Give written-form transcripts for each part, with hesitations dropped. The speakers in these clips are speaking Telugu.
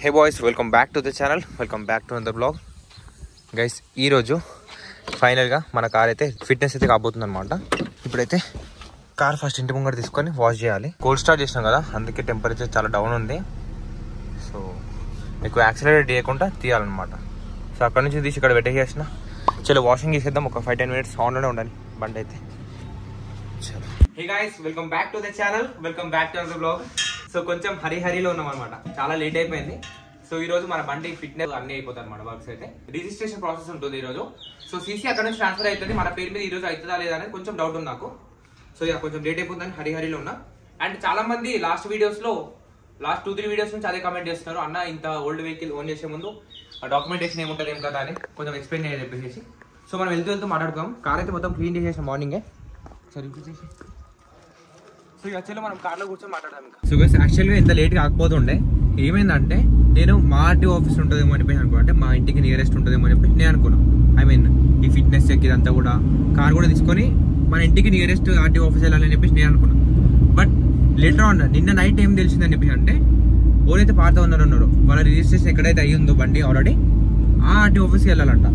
Hey boys, welcome back to the channel, welcome back to another blog. Guys, ఈరోజు ఫైనల్గా మన కార్ అయితే ఫిట్నెస్ అయితే కాబోతుంది అనమాట. ఇప్పుడైతే కార్ ఫస్ట్ ఇంటి ముంగట తీసుకొని వాష్ చేయాలి. కోల్డ్ స్టార్ట్ చేసినాం కదా, అందుకే టెంపరేచర్ చాలా డౌన్ ఉంది. సో ఎక్కువ యాక్సిలరేట్ చేయకుండా తీయాలన్నమాట. సో అక్కడ నుంచి తీసి ఇక్కడ పెట్టేసేసిన. చలో వాషింగ్ చేసేద్దాం. ఒక 5-10 minutes ఆన్లోనే ఉండాలి బండి అయితే. చలో. Hey guys, welcome back to the channel, welcome back to another blog. So కొంచెం హరిహరిలో ఉన్నాం అనమాట, చాలా లేట్ అయిపోయింది. సో ఈ రోజు మన బండి ఫిట్నెస్ అన్ని అయిపోతాయి అనమాట. వర్క్స్ అయితే రిజిస్ట్రేషన్ ప్రాసెస్ ఉంటుంది ఈ రోజు. సో సీసీ అక్కడ నుంచి ట్రాన్స్ఫర్ అవుతుంది. మన పేరు మీద ఈ రోజు అవుతుందా లేదా అనేది కొంచెం డౌట్ ఉంది నాకు. సో ఇక కొంచెం లేట్ అయిపోతుందని హరిహరిలో ఉన్నా. అండ్ చాలా మంది లాస్ట్ 2-3 వీడియోస్ నుంచి అదే కామెంట్ చేస్తున్నారు, అన్న ఇంత ఓల్డ్ వెహికల్ ఓన్ చేసే ముందు డాక్యుమెంటేషన్ ఏముంటుంది ఏం కదా అని కొంచెం ఎక్స్ప్లెయిన్ చేయాలి చెప్పేసి. సో మనం వెళ్తూ మాట్లాడుకోం. కార్ అయితే మొత్తం క్లీన్ చేసేసాం మార్నింగే. సరే చేసి సో యాక్చువల్గా మనం కార్లో కూర్చొని మాట్లాడదాం ఇంకా. సో గైస్, యాక్చువల్గా ఇంత లేట్ కాకపోతుండే ఏమైందంటే, నేను మా ఆర్టీఓ ఆఫీస్ ఉంటుందేమో అనిపోయి అంటే మా ఇంటికి నియరెస్ట్ ఉంటుందేమో అని చెప్పి నేను అనుకున్నాను. ఐ మీన్ ఈ ఫిట్నెస్ చెక్ ఇదంతా కూడా కార్ కూడా తీసుకొని మన ఇంటికి నియరెస్ట్ ఆర్టీఓ ఆఫీస్ వెళ్ళాలని చెప్పేసి నేను అనుకున్నాను. బట్ లేటర్ ఆన్ నిన్న నైట్ ఏం తెలిసిందని చెప్పేసి అంటే, ఎవరైతే పాత ఉన్నారో వాళ్ళ రిజిస్ట్రేషన్ ఎక్కడైతే అయ్యిందో బండి ఆల్రెడీ ఆ ఆర్టీఓ ఆఫీస్కి వెళ్ళాలంట.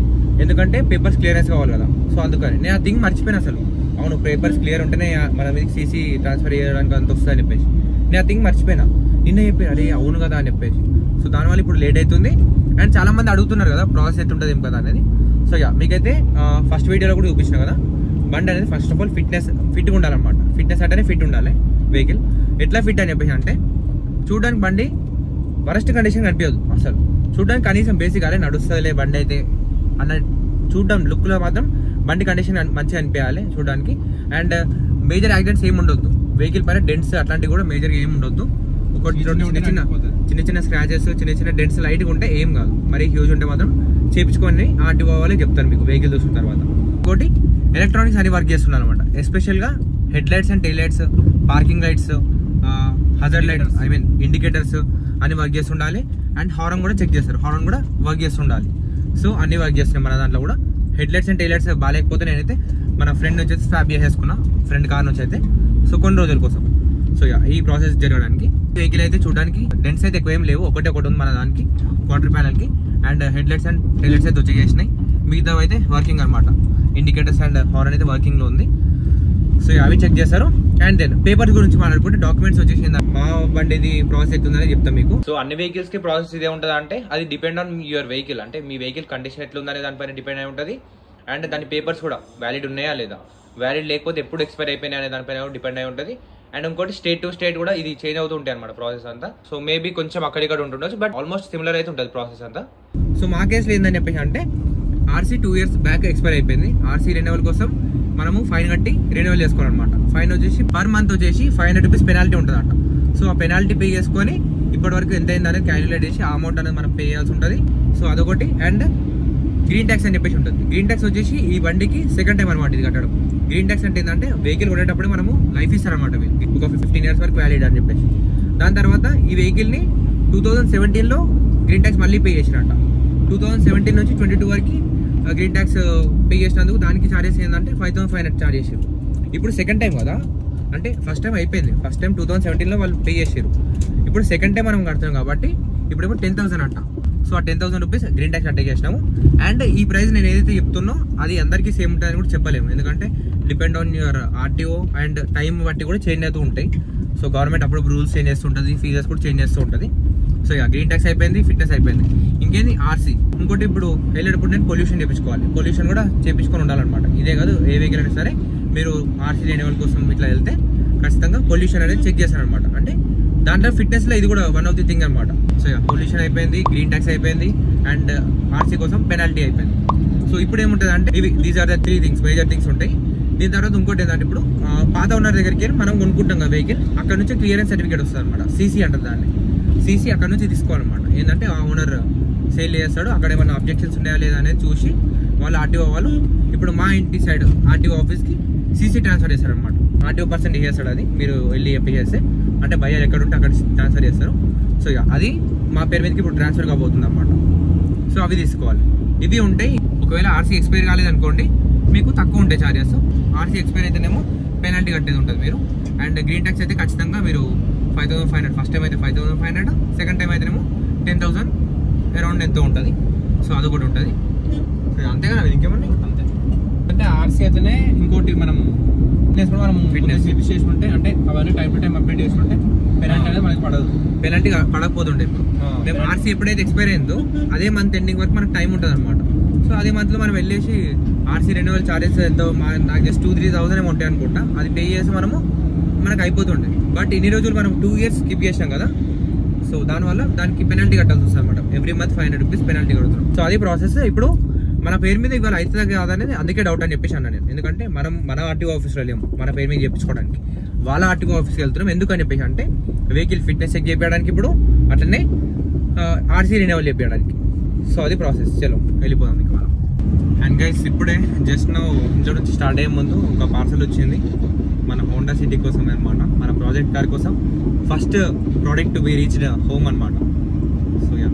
ఎందుకంటే పేపర్స్ క్లియరెన్స్ కావాలి కదా. సో అందుకని నేను ఆ థింగ్ మర్చిపోయినా. అసలు అవును, పేపర్స్ క్లియర్ ఉంటేనే మన మీద సీసీ ట్రాన్స్ఫర్ చేయడానికి అంత వస్తుంది అని చెప్పేసి నేను ఆ థింగ్ మర్చిపోయినా. నిన్న చెప్పాను, అరే అవును కదా అని చెప్పేసి. సో దానివల్ల ఇప్పుడు లేట్ అవుతుంది. అండ్ చాలా మంది అడుగుతున్నారు కదా ప్రాసెస్ ఎట్లుంటుంది ఏం కదా అనేది. సో మీకైతే ఫస్ట్ వీడియోలో కూడా చూపించిన కదా, బండి అనేది ఫస్ట్ ఆఫ్ ఆల్ ఫిట్గా ఉండాలన్నమాట. ఫిట్నెస్ అంటేనే ఫిట్ ఉండాలి వెహికల్. ఎట్లా ఫిట్ అని చెప్పేసి అంటే, చూడడానికి బండి వరస్ట్ కండిషన్ కనిపించదు అసలు. చూడడానికి కనీసం బేసిక్ అరే నడుస్తుందిలే బండి అయితే అన్న చూడడం లుక్లో మాత్రం బండి కండిషన్ మంచిగా అనిపించాలి చూడడానికి. అండ్ మేజర్ యాక్సిడెంట్స్ ఏమి ఉండొద్దు వెహికల్ పైన. డెంట్స్ అట్లాంటివి కూడా మేజర్గా ఏమి ఉండొద్దు. ఒకటి చిన్న స్క్రాచెస్, చిన్న డెంట్స్ లైట్గా ఉంటే ఏం కాదు. మరి హ్యూజ్ ఉంటే మాత్రం చేయించుకొని ఆర్టీఓ వాళ్ళే చెప్తారు మీకు వెహికల్ చూసిన తర్వాత. ఇంకోటి ఎలక్ట్రానిక్స్ అని వర్క్ చేస్తున్నారు అనమాట. ఎస్పెషల్గా head lights and tail lights, parking lights, hazard lights, I mean indicators అని వర్క్ చేస్తుండాలి. అండ్ హార్న్ కూడా చెక్ చేస్తారు, హార్న్ కూడా వర్క్ చేస్తుండాలి. సో అన్ని వర్క్ చేస్తున్నాయి మన దాంట్లో కూడా. Head lights and tail lights బాగాలేకపోతే నేనైతే మన ఫ్రెండ్ నుంచి అయితే స్వాప్ చేసేసుకున్నా, ఫ్రెండ్ కార్ నుంచి అయితే. సో కొన్ని రోజుల కోసం. సో ఈ ప్రాసెస్ జరగడానికి వెహికల్ అయితే చూడడానికి డెంట్స్ అయితే ఎక్కువ ఏం లేవు. ఒకటి ఉంది మన దానికి క్వార్టర్ ప్యానల్కి. And head lights and tail lights అయితే వచ్చేసినాయి. మిగతా అయితే వర్కింగ్ అనమాట. ఇండికేటర్స్ అండ్ హార్న్ అయితే వర్కింగ్లో ఉంది. సో అవి చెక్ చేస్తారు. అండ్ దెన్ పేపర్స్ గురించి మాట్లాడుకుంటే డాక్యుమెంట్స్ వచ్చేసింది. మా బండిది ప్రాసెస్ ఎట్లుందని చెప్తాం మీకు. సో అన్ని వెహికల్స్ కి ప్రాసెస్ ఇదే ఉంటుంది అంటే, అది డిపెండ్ ఆన్ యువర్ వెహికల్. అంటే మీ వెహికల్ కండిషన్ ఎట్లుందనే దానిపైన డిపెండ్ అయి ఉంటుంది. అండ్ దాని పేపర్స్ కూడా వ్యాలిడ్ ఉన్నాయా లేదా, వ్యాలిడ్ లేకపోతే ఎప్పుడు ఎక్స్పైర్ అయిపోయినాయి అనే దానిపైన డిపెండ్ అయి ఉంటుంది. అండ్ ఇంకోటి స్టేట్ టు స్టేట్ కూడా ఇది చేంజ్ అవుతూ ఉంటాయి అనమాట ప్రాసెస్ అంతా. సో మేబీ కొంచెం అక్కడిక్కడ ఉంటుండొచ్చు, బట్ ఆల్మోస్ట్ సిమిలర్ అయితే ఉంటుంది ప్రాసెస్ అంతా. సో మా కేసులో ఏందని చెప్పేసి అంటే, ఆర్సీ 2 years బ్యాక్ ఎక్స్పైర్ అయిపోయింది. ఆర్సీ రెన్యువల్ కోసం మనము ఫైన్ కట్టి రెన్యువల్ చేసుకోవాలన్నమాట. ఫైన్ వచ్చేసి పర్ మంత్ వచ్చేసి 500 rupees పెనాల్టీ ఉంటుంది అంట. సో ఆ పెనాల్టీ పే చేసుకొని ఇప్పటి వరకు ఎంత అయింది అనేది క్యాలిక్యులేట్ చేసి ఆ అమౌంట్ అనేది మనం పే చేయాల్సి ఉంటుంది. సో అదొకటి. అండ్ గ్రీన్ ట్యాక్స్ అని చెప్పేసి ఉంటుంది. గ్రీన్ ట్యాక్స్ వచ్చేసి ఈ బండికి సెకండ్ టైం అనమాట ఇది కట్టడం. గ్రీన్ ట్యాక్స్ అంటే ఏంటంటే, వెహికల్ కొనేటప్పుడు మనము లైఫ్ ఇస్తారనమాట, ఒక 15 years వరకు వ్యాలిడ్ అని చెప్పేసి. దాని తర్వాత ఈ వెహికల్ని 2017లో గ్రీన్ ట్యాక్స్ మళ్ళీ పే చేసినట్ట. 2017 నుంచి 22 వరకు గ్రీన్ ట్యాక్స్ పే చేసినందుకు దానికి ఛార్జెస్ ఏంటంటే 5,500 ఛార్జ్ చేసారు. ఇప్పుడు సెకండ్ టైం కదా, అంటే ఫస్ట్ టైం అయిపోయింది. ఫస్ట్ టైం 2017లో వాళ్ళు పే చేసారు. ఇప్పుడు సెకండ్ టైం మనం కడతాం కాబట్టి ఇప్పుడు 10,000 అంట. సో ఆ 10,000 rupees గ్రీన్ ట్యాక్స్ అట్టే చేసినాము. అండ్ ఈ ప్రైస్ నేను ఏదైతే చెప్తున్నో అది అందరికీ సేమ్ ఉంటుందని కూడా చెప్పలేము. ఎందుకంటే depend on your RTO and time బట్టి కూడా చేంజ్ అవుతూ ఉంటాయి. సో గవర్నమెంట్ అప్పుడు రూల్స్ చేంజ్ చేస్తుంటుంది, ఫీజెస్ కూడా చేంజ్ చేస్తూ ఉంటుంది. సో గ్రీన్ ట్యాక్స్ అయిపోయింది, ఫిట్నెస్ అయిపోయింది. ఇంకేంది ఆర్సీ. ఇంకోటి ఇప్పుడు వెళ్ళేటప్పుడు నేను పొల్యూషన్ చేయించుకోవాలి. పొల్యూషన్ కూడా చేయించుకొని ఉండాలన్నమాట. ఇదే కాదు, ఏ వెహికల్ అయినా సరే మీరు ఆర్సీ రెన్యువల్ కోసం ఇట్లా వెళ్తే ఖచ్చితంగా పొల్యూషన్ అనేది చెక్ చేస్తారనమాట. అంటే దాంట్లో ఫిట్నెస్లో ఇది కూడా వన్ ఆఫ్ ది థింగ్ అనమాట. సో పొల్యూషన్ అయిపోయింది, గ్రీన్ ట్యాక్స్ అయిపోయింది, అండ్ ఆర్సీ కోసం పెనాల్టీ అయిపోయింది. సో ఇప్పుడు ఏముంటుంది అంటే, these are the 3 things, major things ఉంటాయి. దీని తర్వాత ఇంకోటి ఏంటంటే, ఇప్పుడు పాత ఓనర్ దగ్గరికి మనం కొనుక్కుంటాం కదా వెహికల్, అక్కడ నుంచి క్లియరెన్స్ సర్టిఫికేట్ వస్తుంది అనమాట. సీసీ అంటారు దాన్ని. సీసీ అక్కడ నుంచి తీసుకోవాలన్నమాట. ఏంటంటే ఆ ఓనర్ సేల్ చేస్తాడు, అక్కడ ఏమైనా అబ్జెక్షన్స్ ఉన్నాయా లేదా అనేది చూసి వాళ్ళు ఆర్టీఓ వాళ్ళు ఇప్పుడు మా ఇంటి సైడ్ ఆర్టీఓ ఆఫీస్కి సీసీ ట్రాన్స్ఫర్ చేస్తారు అనమాట. ఆర్టీఓ పర్సన్ చేస్తాడు. అది మీరు వెళ్ళి చెప్పి చేస్తే, అంటే బయ్యర్ ఎక్కడ ఉంటే అక్కడ ట్రాన్స్ఫర్ చేస్తారు. సో అది మా పేరు మీదకి ఇప్పుడు ట్రాన్స్ఫర్ కాబోతుంది అనమాట. సో అవి తీసుకోవాలి. ఇవి ఉంటాయి. ఒకవేళ ఆర్సీ ఎక్స్పైర్ కాలేదనుకోండి, మీకు తక్కువ ఉంటాయి ఛార్జెస్. ఆర్సీ ఎక్స్పైర్ అయితేనేమో పెనాల్టీ కట్టేది ఉంటుంది మీరు. అండ్ గ్రీన్ ట్యాక్స్ అయితే ఖచ్చితంగా మీరు 5,500. ఫస్ట్ టైం అయితే 5,500, సెకండ్ టైం అయితేనేమో 10,000 అరౌండ్ ఎంతో ఉంటుంది. సో అది కూడా ఉంటుంది. అంతే కదా, ఇంకేమన్నా అంతే. అంటే ఆర్సీ అయితేనే ఇంకోటి మనం ఫిట్నెస్ చేసుకుంటే అంటే అవన్నీ టైం టు టైం అప్డేట్ చేసుకుంటే పెనాల్టీ అనేది మనకి పడదు. పెనాల్టీ పడకపోతుండే. మేము ఆర్సీ ఎప్పుడైతే ఎక్స్పైర్ అయిందో అదే మంత్ ఎండింగ్ వరకు మనకు టైం ఉంటుంది అనమాట. సో అదే మంత్లో మనం వెళ్ళేసి ఆర్సీ రెన్యువల్ చార్జెస్ ఎంతో నాకు జస్ట్ 2-3,000 ఏమో ఉంటాయి అనుకుంటా, అది పే చేసి మనకు అయిపోతుండే. బట్ ఇన్ని రోజులు మనం 2 years స్కిప్ చేసినాం కదా, సో దానివల్ల దానికి పెనాల్టీ కట్టాల్సి వస్తుంది అనమాట. ఎవ్రీ మంత్ 500 rupees పెనాల్టీ కడుతున్నాం. సో అది ప్రాసెస్. ఇప్పుడు మన పేరు మీద ఇవాళ అవుతుందా కాదనేది అందుకే డౌట్ అని చెప్పేసి అన్నా నేను. ఎందుకంటే మన ఆర్టీఓ ఆఫీస్లో లేము మన పేరు మీద చేయించుకోవడానికి, వాళ్ళ ఆర్టీఓ ఆఫీస్కి వెళ్తున్నాం. ఎందుకని చెప్పేసి అంటే వెహికల్ ఫిట్నెస్ చెక్ చేయించడానికి, ఇప్పుడు అట్లనే ఆర్సీ రెన్యువల్ చేయించడానికి. సో అది ప్రాసెస్. చలో వెళ్ళిపోదాం ఇక మనం. అండ్ గైస్ ఇప్పుడే జస్ట్ నో ఇంట్లో నుంచి స్టార్ట్ అయ్యే ముందు ఒక పార్సల్ వచ్చింది మన హోండా సిటీ కోసం అనమాట, మన ప్రాజెక్ట్ కార్ కోసం. First product to be reached home అనమాట. సో యా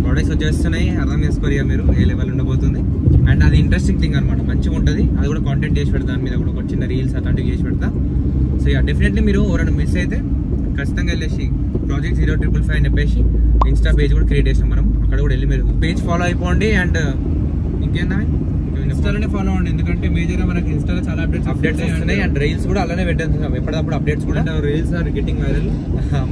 ప్రోడక్ట్స్ వచ్చేస్తున్నాయి, అర్థం చేసుకోరు ఇక మీరు ఏ లెవెల్ ఉండబోతుంది. అండ్ అది ఇంట్రెస్టింగ్ థింగ్ అనమాట, మంచిగా ఉంటుంది. అది కూడా కాంటెంట్ చేసి పెడతా, దాని మీద కూడా ఒక చిన్న రీల్స్ అట్లాంటివి చేసి పెడతా. సో యా డెఫినెట్లీ మీరు ఎవరైనా మిస్ అయితే ఖచ్చితంగా వెళ్ళేసి ప్రాజెక్ట్ 0555 అని చెప్పేసి ఇన్స్టా పేజ్ కూడా క్రియేట్ చేసాం మనం. అక్కడ కూడా వెళ్ళి మీరు పేజ్ ఫాలో అయిపోండి. అండ్ ఇంకేందా ఇన్స్టాలోనే ఫాలో అవ్వండి, ఎందుకంటే మేజర్గా మనకి ఇన్స్టాలో చాలా అప్డేట్స్ వస్తున్నాయి. అండ్ రీల్స్ కూడా అలానే పెట్టేస్తున్నాం ఎప్పటికప్పుడు అప్డేట్స్ కూడా. రీల్స్ ఆర్ గెటింగ్ వైరల్,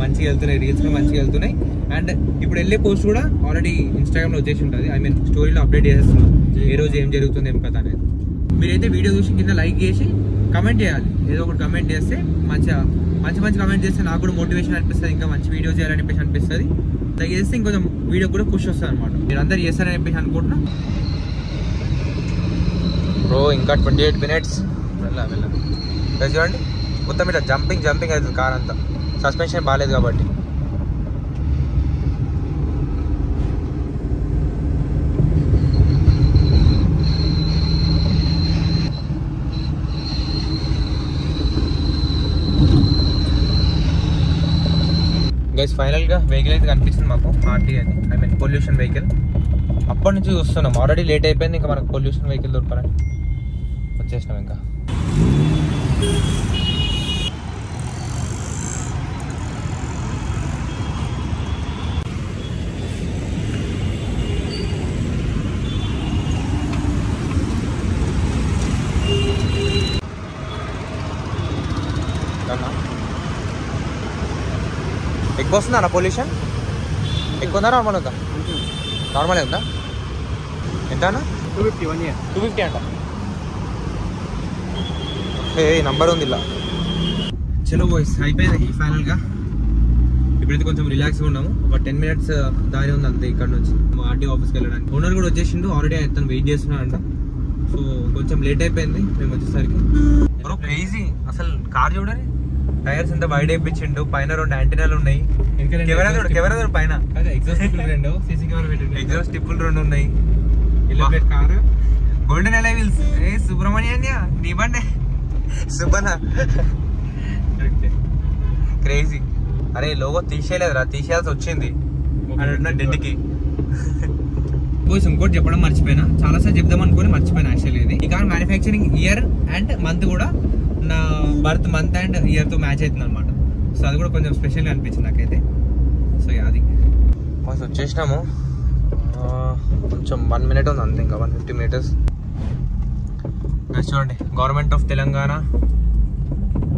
మంచిగా వెళ్తున్నాయి, రీల్స్ కూడా మంచిగా వెళ్తున్నాయి. అండ్ ఇప్పుడు వెళ్ళే పోస్ట్ కూడా ఆల్రెడీ ఇన్స్టాగ్రామ్లో వచ్చేసి ఉంటుంది. ఐ మీన్ స్టోరీలో అప్డేట్ చేసేస్తున్నాం ఏ రోజు ఏం జరుగుతుంది ఏం కథ అనేది. మీరైతే వీడియో చూసి కింద లైక్ చేసి కమెంట్ చేయాలి, ఏదో ఒకటి కమెంట్ చేస్తే మంచి కమెంట్ చేస్తే నాకు కూడా మోటివేషన్ అనిపిస్తుంది, ఇంకా మంచి వీడియో చేయాలని చెప్పేసి అనిపిస్తుంది. అలా చేస్తే ఇంకొంచెం వీడియో కూడా ఖుషి వస్తుంది అనమాట. మీరు అందరు చేస్తారని చెప్పేసి అనుకుంటున్నా. బ్రో ఇంకా 28 minutes వెళ్ళాలి. చూడండి మొత్తం ఇట్లా జంపింగ్ అవుతుంది కార్ అంతా, సస్పెన్షన్ బాగాలేదు కాబట్టి. గైస్ ఫైనల్గా వెహికల్ అయితే కనిపిస్తుంది మాకు, ఆర్టీ అని, ఐ మీన్ పొల్యూషన్ వెహికల్. అప్పటి నుంచి చూస్తున్నాం, ఆల్రెడీ లేట్ అయిపోయింది, ఇంకా మనకు పొల్యూషన్ వెహికల్ దొరకాలని వచ్చేసినాం. ఇంకా ఎక్కువ వస్తుందా అన్న పొల్యూషన్? ఎక్కువ ఉందా నార్మల్ ఉందా? నార్మలే ఉందా? ఎంత అన్న? 250 అంట. నంబర్ ఉంది ఇలా. చలో బాయ్స్ అయిపోయింది ఫైనల్గా. ఇప్పుడైతే కొంచెం రిలాక్స్గా ఉన్నాము. ఒక 10 minutes దారి ఉంది అంతే ఇక్కడ నుంచి ఆర్టీఓ ఆఫీస్కి వెళ్ళడానికి. ఓనర్ కూడా వచ్చేసిండు, ఆల్రెడీ అతను వెయిట్ చేస్తున్నాడంట. సో కొంచెం లేట్ అయిపోయింది మేము వచ్చేసరికి. క్రేజీ అసలు కార్ చూడండి, టైర్స్ ఎంత వైడ్ అయిపించిండు, పైన 2 యాంటీనాలు ఉన్నాయి, కెమెరా పైన ఎగ్జాస్ట్ టిప్పులు 2 ఉన్నాయి, కార్ గోల్డెన్ అలై వీల్స్. సుబ్రహ్మణ్య నీ బండే సుబ్బన క్రేజీ. అరే లోగో తీసేయలేదురా, తీసేయాల్సి వచ్చింది డెడ్కి. ఇంకోటి చెప్పడం మర్చిపోయినా, చాలాసార్లు చెప్దాం అనుకుని మర్చిపోయినా యాక్చువల్లీ. ఇది ఈ car manufacturing year and month కూడా నా బర్త్ మంత్ అండ్ ఇయర్తో మ్యాచ్ అవుతుంది అనమాట. సో అది కూడా కొంచెం స్పెషల్గా అనిపించింది నాకైతే. సో అది ఫస్ట్ వచ్చేసినాము, కొంచెం 1 minute ఉంది అంతే, ఇంకా 150 meters. చూడండి government of Telangana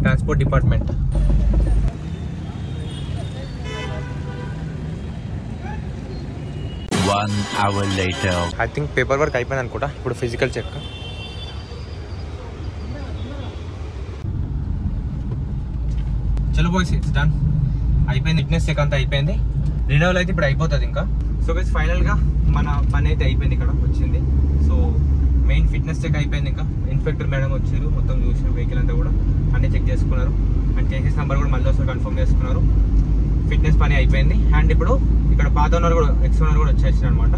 transport department. I think paper work అయిపోయింది అనుకుంటా. ఇప్పుడు ఫిజికల్ చెక్. చలో బాయ్స్ ఇట్స్ డన్, అయిపోయింది. ఫిట్నెస్ చెక్ అంతా అయిపోయింది. రెన్యువల్ అయితే ఇప్పుడు అయిపోతుంది ఇంకా. సో గైస్ ఫైనల్గా మన పని అయితే అయిపోయింది, ఇక్కడ వచ్చింది. సో మెయిన్ ఫిట్నెస్ చెక్ అయిపోయింది. ఇంకా ఇన్స్పెక్టర్ మేడం వచ్చారు, మొత్తం చూసిన వెహికల్ అంతా కూడా అన్నీ చెక్ చేసుకున్నారు. అండ్ కేసెస్ నెంబర్ కూడా మళ్ళీ ఒకసారి కన్ఫర్మ్ చేసుకున్నారు. ఫిట్నెస్ పని అయిపోయింది. అండ్ ఇప్పుడు ఇక్కడ పాత ఓనర్ కూడా ఎక్స్ ఓనర్ కూడా వచ్చేసిన అనమాట.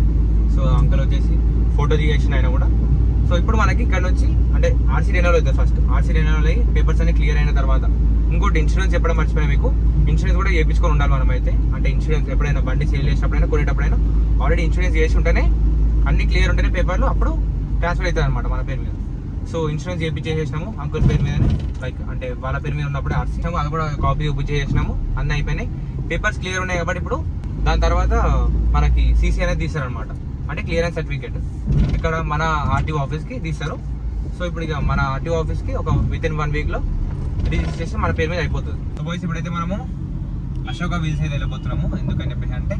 సో అంకల్ వచ్చేసి ఫోటో దిగేసిన ఆయన కూడా. సో ఇప్పుడు మనకి ఇక్కడ నుంచి అంటే ఆర్సీ రెన్యువల్ అవుతుంది. ఫస్ట్ ఆర్సీ రెన్యువల్ అయ్యి పేపర్స్ అన్ని క్లియర్ అయిన తర్వాత ఇంకోటి ఇన్సూరెన్స్ చెప్పడం మర్చిపోయినా మీకు, ఇన్సూరెన్స్ కూడా చేయించుకొని ఉండాలి మనం అయితే. అంటే ఇన్సూరెన్స్ ఎప్పుడైనా బండి సేల్ చేసినప్పుడైనా కొనేటప్పుడైనా ఆల్రెడీ ఇన్సూరెన్స్ చేసి ఉంటేనే, అన్ని క్లియర్ ఉంటేనే పేపర్లు అప్పుడు ట్రాన్స్ఫర్ అవుతుంది అనమాట మన పేరు మీద. సో ఇన్సూరెన్స్ చేయించేసినాము అంకుల్ పేరు మీద, లైక్ అంటే వాళ్ళ పేరు మీద ఉన్నప్పుడు ఆర్సీ అది కూడా కాపీ చేసినాము, అన్నీ అయిపోయినాయి. పేపర్స్ క్లియర్ ఉన్నాయి కాబట్టి ఇప్పుడు దాని తర్వాత మనకి సీసీ అనేది తీస్తారు అనమాట, అంటే క్లియరెన్స్ సర్టిఫికేట్. ఇక్కడ మన ఆర్టీఓ ఆఫీస్కి తీస్తారు. సో ఇప్పుడు ఇక మన ఆర్టీఓ ఆఫీస్కి ఒక వితిన్ 1 వీక్లో రిజిస్ట్రేషన్ మన పేరు మీద అయిపోతుంది. సపోజ్ ఇప్పుడైతే మనము అశోక వీల్స్ అయితే వెళ్ళిపోతున్నాము. ఎందుకని చెప్పేసి అంటే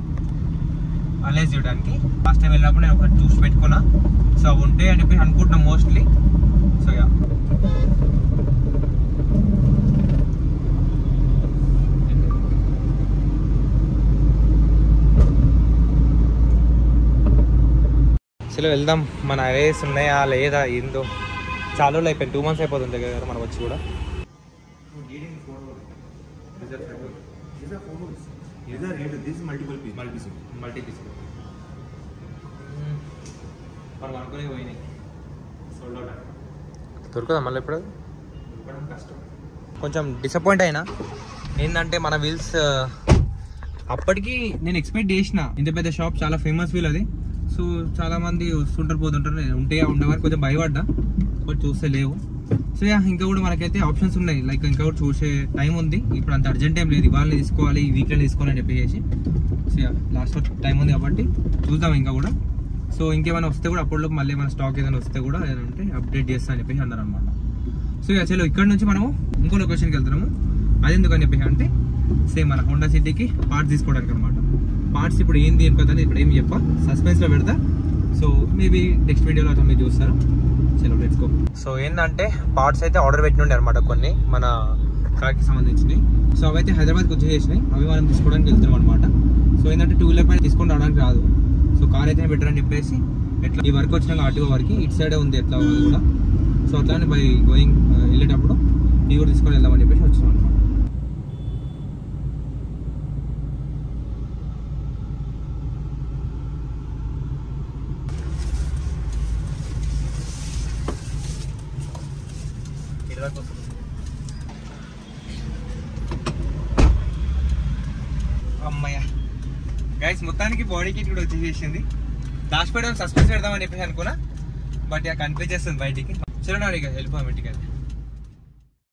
అనలైజ్ చేయడానికి. లాస్ట్ టైం వెళ్ళినప్పుడు నేను ఒకటి చూసి పెట్టుకున్నా, సో అవి ఉంటాయి అని చెప్పి అనుకుంటున్నాం మోస్ట్లీ. సో యా అసలు వెళ్దాం. మన అరేస్ ఉన్నాయా లేదా ఏందో, చాలా రోజులు అయిపోయింది, 2 months అయిపోతుంది దగ్గర మనం వచ్చి కూడా. మనం అనుకునే పోయినాయి, దొరకదా మళ్ళీ ఇప్పుడు దొరకడం కష్టం. కొంచెం డిసప్పాయింట్ అయినా ఏంటంటే మన వీల్స్ అప్పటికి నేను ఎక్స్పెక్ట్ చేసిన, ఇంత పెద్ద షాప్, చాలా ఫేమస్ వీల్ అది. సో చాలా మంది వస్తుంటారు పోతుంటారు, ఉంటాయా ఉండవని కొంచెం భయపడ్డా, బట్ చూస్తే లేవు. సో ఇంకా కూడా మనకైతే ఆప్షన్స్ ఉన్నాయి, లైక్ ఇంకా కూడా చూసే టైం ఉంది. ఇప్పుడు అంత అర్జెంట్ టైం లేదు, ఇవాళ తీసుకోవాలి, ఈ వీక్లో తీసుకోవాలని చెప్పేసి. సో లాస్ట్ టైం ఉంది కాబట్టి చూద్దాం ఇంకా కూడా. సో ఇంకేమైనా వస్తే కూడా అప్పటిలోకి మళ్ళీ మన స్టాక్ ఏదైనా వస్తే కూడా ఏదంటే అప్డేట్ చేస్తా అని చెప్పేసి అన్నారు అనమాట. సో చలో ఇక్కడ నుంచి మనము ఇంకో లొకేషన్కి వెళ్తున్నాము. అది ఎందుకని చెప్పేసి అంటే సేమ్ మన హోండా సిటీకి పార్ట్స్ తీసుకోవడానికి అనమాట. పార్ట్స్ ఇప్పుడు ఏం తీరుకోదని ఇప్పుడు ఏం చెప్పా, సస్పెన్స్లో పెడతా. సో మేబీ నెక్స్ట్ వీడియోలో అట్లా మీరు చూస్తారు. చలో లెట్స్ గో. సో ఏంటంటే పార్ట్స్ అయితే ఆర్డర్ పెట్టినండే అనమాట, కొన్ని మన కార్కి సంబంధించినవి. సో అవైతే హైదరాబాద్కి వచ్చేసినాయి, అవి మనం తీసుకోవడానికి వెళ్తున్నాం అనమాట. సో ఏంటంటే 2 వీలర్ పైన తీసుకొని రావడానికి రాదు. సో కార్ అయితే బెటర్ అని చెప్పేసి ఎట్లా ఈ వర్క్ వచ్చినాక ఆర్టీఓ వరకు ఇటు సైడే ఉంది ఎట్లా అది కూడా. సో అట్లానే బై గోయింగ్ వెళ్ళేటప్పుడు ఇవి కూడా తీసుకొని వెళ్దామని చెప్పేసి వచ్చినాం అనమాట. అమ్మయ్య గైస్, మొత్తానికి బాడీ కిట్ కూడా వచ్చేసేసింది. దాచిపెడదాం, సస్పెన్స్ పెడదాం అని చెప్పేసి అనుకున్నా, బట్ ఇక కనిపించేస్తుంది బయటికి. చలో ఇక వెళ్ళిపోయాం ఇంటికి.